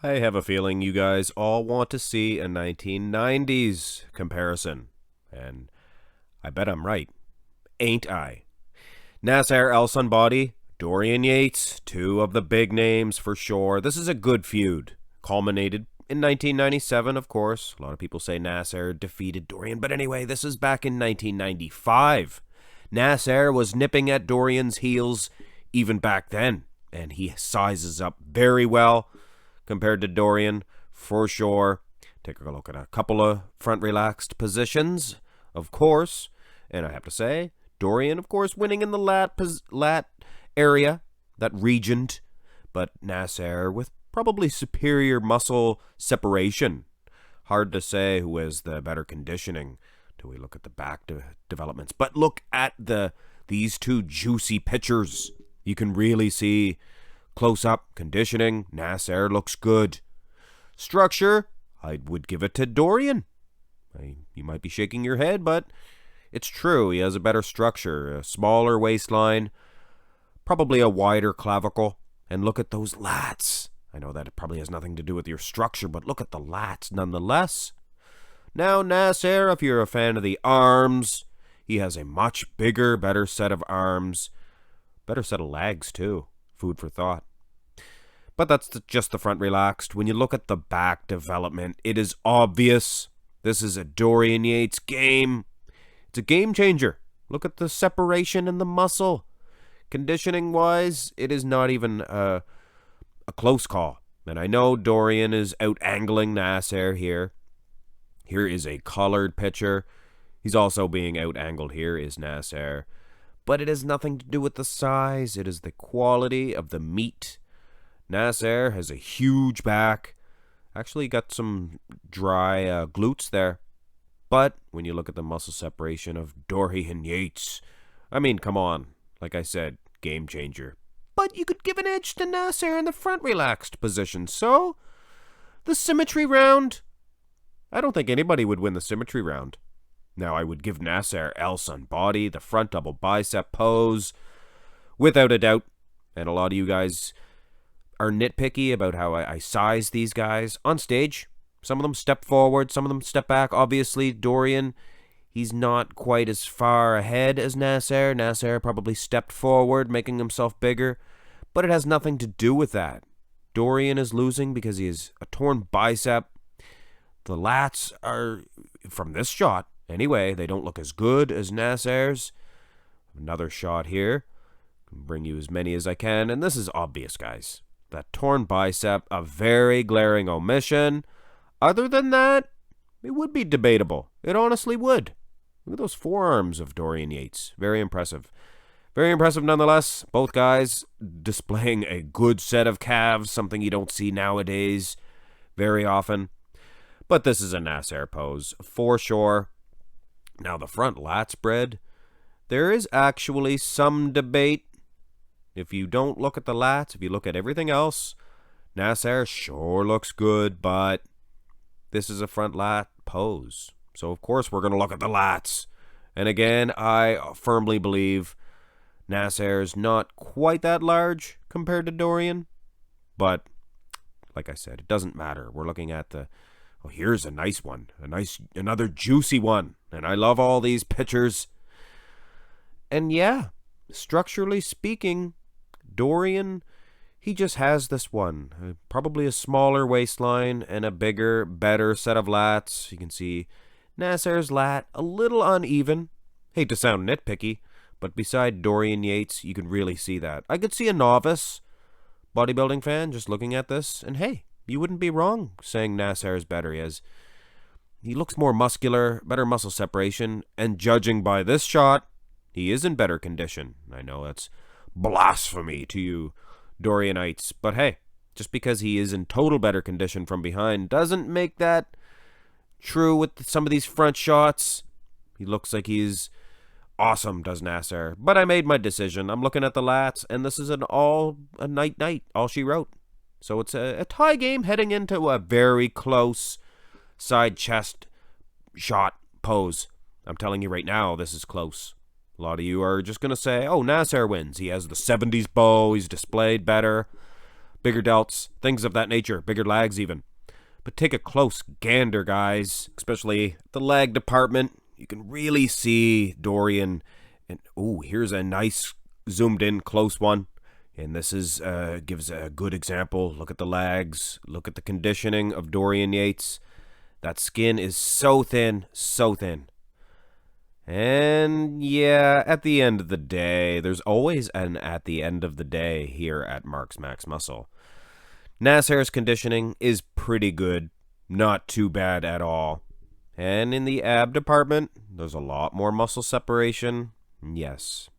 I have a feeling you guys all want to see a 1990s comparison. And I bet I'm right. Ain't I? Nasser El Sonbaty, Dorian Yates, two of the big names for sure. This is a good feud. Culminated in 1997, of course. A lot of people say Nasser defeated Dorian, but anyway, this is back in 1995. Nasser was nipping at Dorian's heels even back then, and he sizes up very well compared to Dorian, for sure. Take a look at a couple of front relaxed positions, of course. And I have to say, Dorian, of course, winning in the lat area, that region. But Nasser with probably superior muscle separation. Hard to say who has the better conditioning till we look at the back developments. But look at these two juicy pictures. You can really see close-up conditioning. Nasser looks good. Structure, I would give it to Dorian. You might be shaking your head, but it's true. He has a better structure, a smaller waistline, probably a wider clavicle. And look at those lats. I know that it probably has nothing to do with your structure, but look at the lats nonetheless. Now, Nasser, if you're a fan of the arms, he has a much bigger, better set of arms. Better set of legs, too. Food for thought. But that's just the front relaxed. When you look at the back development, it is obvious this is a Dorian Yates game. It's a game changer. Look at the separation and the muscle. Conditioning-wise, it is not even a close call. And I know Dorian is out-angling Nasser here. Here is a colored picture. He's also being out-angled. Here is Nasser. But it has nothing to do with the size. It is the quality of the meat. Nasser has a huge back. Actually got some dry glutes there. But when you look at the muscle separation of Dorian Yates, I mean, come on. Like I said, game changer. But you could give an edge to Nasser in the front relaxed position. So, the symmetry round, I don't think anybody would win the symmetry round. Now, I would give Nasser El Sonbaty the front double bicep pose, without a doubt. And a lot of you guys are nitpicky about how I size these guys on stage. Some of them step forward, some of them step back. Obviously, Dorian, he's not quite as far ahead as Nasser. Nasser probably stepped forward, making himself bigger. But it has nothing to do with that. Dorian is losing because he has a torn bicep. The lats are, from this shot, anyway, they don't look as good as Nasser's. Another shot here. I'll bring you as many as I can. And this is obvious, guys. That torn bicep, a very glaring omission. Other than that, it would be debatable. It honestly would. Look at those forearms of Dorian Yates. Very impressive. Very impressive nonetheless. Both guys displaying a good set of calves, something you don't see nowadays very often. But this is a Nasser pose, for sure. Now the front lat spread, there is actually some debate. If you don't look at the lats, if you look at everything else, Nasser sure looks good, but this is a front lat pose. So of course we're going to look at the lats. And again, I firmly believe Nasser is not quite that large compared to Dorian. But like I said, it doesn't matter. We're looking at here's a nice one. Another juicy one. And I love all these pictures. And yeah, structurally speaking, Dorian, he just has this one. Probably a smaller waistline and a bigger, better set of lats. You can see Nasser's lat a little uneven. Hate to sound nitpicky, but beside Dorian Yates, you can really see that. I could see a novice bodybuilding fan just looking at this, and hey, you wouldn't be wrong saying Nasser is better. He looks more muscular, better muscle separation, and judging by this shot, he is in better condition. I know that's blasphemy to you Dorianites, but hey, just because he is in total better condition from behind doesn't make that true with some of these front shots. He looks like he's awesome, does Nasser. But I made my decision. I'm looking at the lats, and this is a night, all she wrote. So it's a tie game heading into a very close side chest shot pose. I'm telling you right now, this is close. A lot of you are just going to say, oh, Nasser wins. He has the 70s bow. He's displayed better. bigger delts, things of that nature, bigger lags even. But take a close gander, guys, especially the lag department. You can really see Dorian. And here's a nice zoomed in close one. And this is gives a good example. Look at the lags. Look at the conditioning of Dorian Yates. That skin is so thin, so thin. And yeah, at the end of the day, there's always an at the end of the day here at Marx Max Muscle. Nasser's conditioning is pretty good. Not too bad at all. And in the ab department, there's a lot more muscle separation. Yes,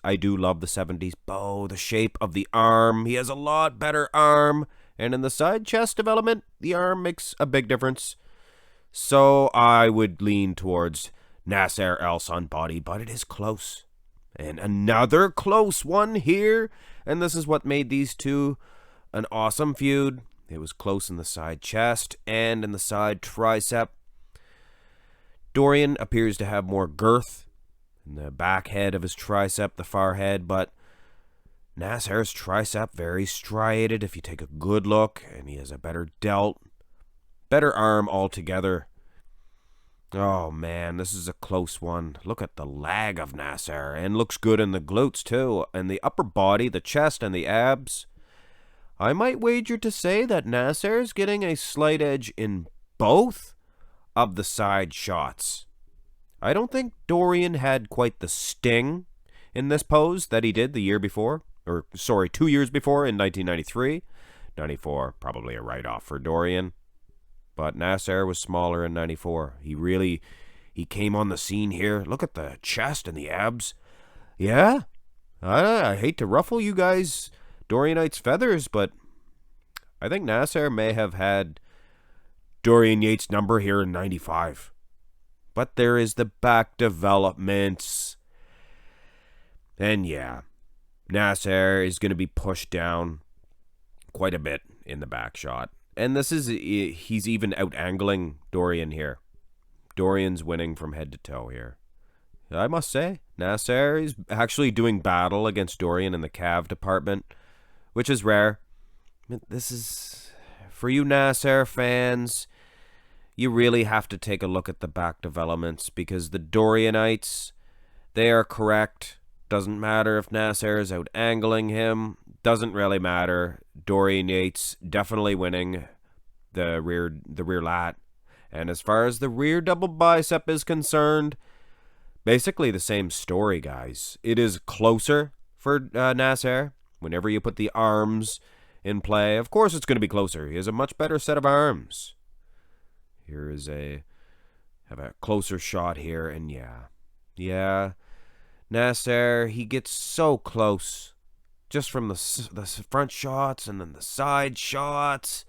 I do love the 70s bow, the shape of the arm. He has a lot better arm. And in the side chest development, the arm makes a big difference. So I would lean towards Nasser El Sonbaty, but it is close. And another close one here. And this is what made these two an awesome feud. It was close in the side chest and in the side tricep. Dorian appears to have more girth in the back head of his tricep, the far head, but Nasser's tricep very striated if you take a good look, and he has a better delt, better arm altogether. Oh man, this is a close one. Look at the lag of Nasser, and looks good in the glutes too, and the upper body, the chest, and the abs. I might wager to say that Nasser's getting a slight edge in both of the side shots. I don't think Dorian had quite the sting in this pose that he did the year before. 2 years before in 1993. 94, probably a write-off for Dorian. But Nasser was smaller in 94. He came on the scene here. Look at the chest and the abs. Yeah, I hate to ruffle you guys Dorianites' feathers, but I think Nasser may have had Dorian Yates' number here in 95. But there is the back developments. And yeah, Nasser is going to be pushed down quite a bit in the back shot. And he's even out-angling Dorian here. Dorian's winning from head to toe here. I must say, Nasser is actually doing battle against Dorian in the calf department, which is rare. This is, for you Nasser fans, you really have to take a look at the back developments, because the Dorianites, they are correct. Doesn't matter if Nasser is out-angling him. Doesn't really matter. Dorian Yates definitely winning the rear lat. And as far as the rear double bicep is concerned, basically the same story, guys. It is closer for Nasser. Whenever you put the arms in play, of course it's going to be closer. He has a much better set of arms. Here is have a closer shot here, and yeah, Nasser, he gets so close, just from the front shots and then the side shots,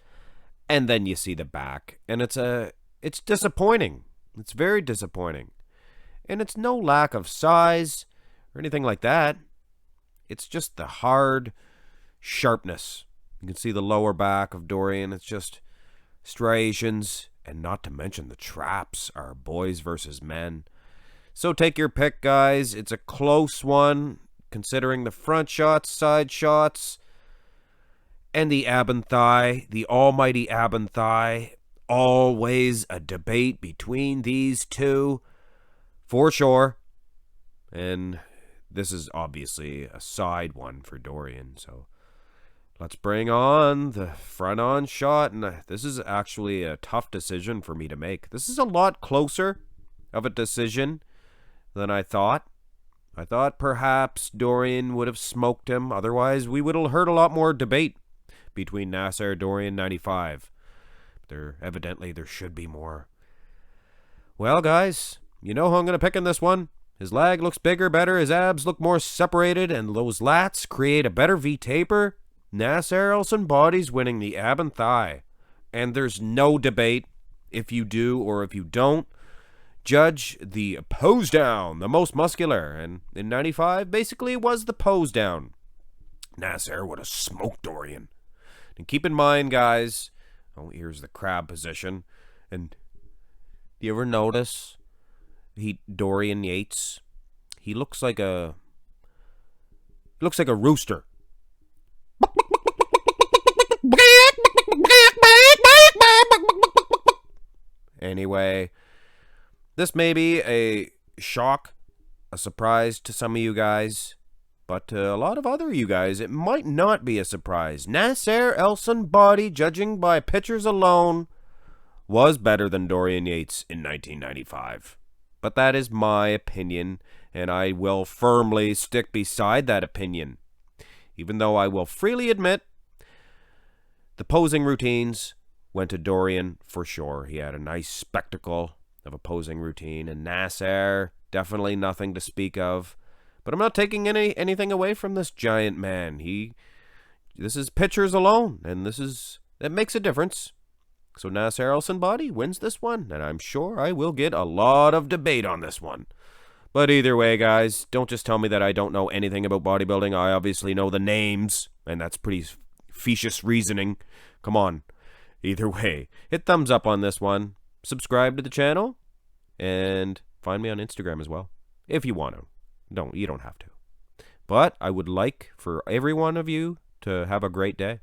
and then you see the back, and it's disappointing. It's very disappointing, and it's no lack of size or anything like that. It's just the hard sharpness. You can see the lower back of Dorian. It's just striations. And not to mention the traps are boys versus men. So take your pick, guys. It's a close one, considering the front shots, side shots, and the ab and thigh, the almighty ab and thigh. Always a debate between these two, for sure. And this is obviously a side one for Dorian, so let's bring on the front-on shot, and this is actually a tough decision for me to make. This is a lot closer of a decision than I thought. I thought perhaps Dorian would have smoked him. Otherwise, we would have heard a lot more debate between Nasser, Dorian, 95. Evidently, there should be more. Well, guys, you know who I'm going to pick in this one. His lag looks bigger, better. His abs look more separated, and those lats create a better V-taper. Nasser El Sonbaty's winning the ab and thigh. And there's no debate if you do or if you don't. Judge the pose down, the most muscular. And in 95, basically it was the pose down. Nasser would have smoked Dorian. And keep in mind, guys, here's the crab position. And do you ever notice Dorian Yates, he looks like a rooster. way, this may be a shock, a surprise to some of you guys, but to a lot of other you guys, it might not be a surprise. Nasser El Sonbaty, judging by pictures alone, was better than Dorian Yates in 1995. But that is my opinion, and I will firmly stick beside that opinion. Even though I will freely admit the posing routines went to Dorian for sure. He had a nice spectacle of a posing routine, and Nasser, definitely nothing to speak of. But I'm not taking anything away from this giant man. This is pictures alone, and that makes a difference. So Nasser El Sonbaty wins this one, and I'm sure I will get a lot of debate on this one. But either way, guys, don't just tell me that I don't know anything about bodybuilding. I obviously know the names, and that's pretty specious reasoning. Come on. Either way, hit thumbs up on this one. Subscribe to the channel, and find me on Instagram as well, if you want to. You don't have to. But I would like for every one of you to have a great day.